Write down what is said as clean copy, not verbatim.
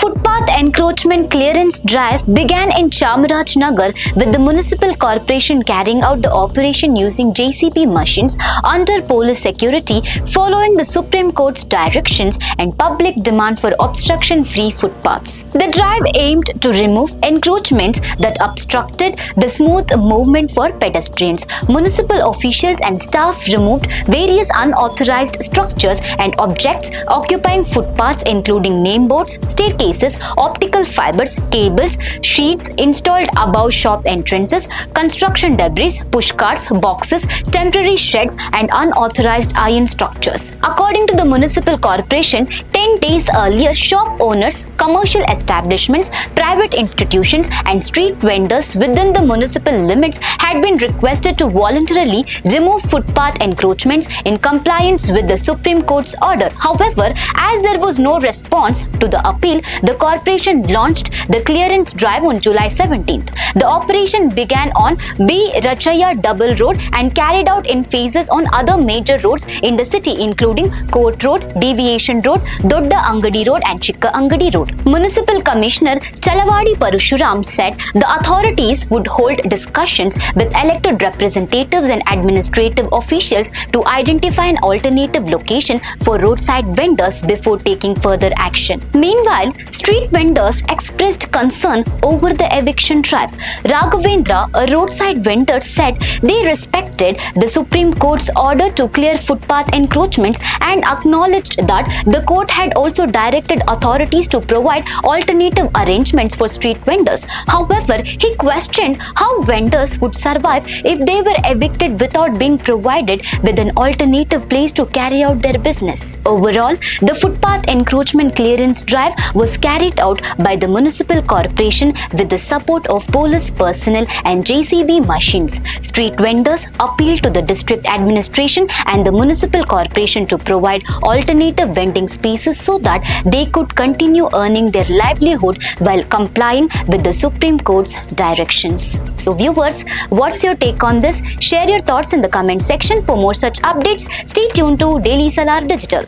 footpath encroachment clearance drive began in Chamarajanagar with the Municipal Corporation carrying out the operation using JCB machines under police security following the Supreme Court's directions and public demand for obstruction-free footpaths. The drive aimed to remove encroachments that obstructed the smooth movement for pedestrians. Municipal officials and staff removed various unauthorized structures and objects occupying footpaths including nameboards, staircases, optical fibers, cables, sheets installed above shop entrances, construction debris, pushcarts, boxes, temporary sheds and unauthorized iron structures. According to the Municipal Corporation, 10 days earlier, shop owners, commercial establishments, private institutions and street vendors within the municipal limits had been requested to voluntarily remove footpath encroachments in compliance with the Supreme Court's order. However, as there was no response to the appeal, the corporation launched the clearance drive on July 17th. The operation began on Rachaiah Double Road and carried out in phases on other major roads in the city including Court Road, Deviation Road, Doddaangady Road and Chikkaangady Road. Municipal Commissioner Chalavadi Parashuram said the authorities would hold discussions with elected representatives and administrative officials to identify an alternative location for roadside vendors before taking further action. Meanwhile, street vendors expressed concern over the eviction drive. Raghavendra, a roadside vendor, said they respected the Supreme Court's order to clear footpath encroachments and acknowledged that the court had also directed authorities to provide alternative arrangements for street vendors. However, he questioned how vendors would survive if they were evicted without being provided with an alternative place to carry out their business. Overall, the footpath encroachment clearance drive was carried out by the Municipal Corporation with the support of police personnel and JCB machines. Street vendors appealed to the district administration and the Municipal Corporation to provide alternative vending spaces so that they could continue earning their livelihood while complying with the Supreme Court's directions. So viewers, what's your take on this? Share your thoughts in the comment section. For more such updates, stay tuned to Daily Salar Digital.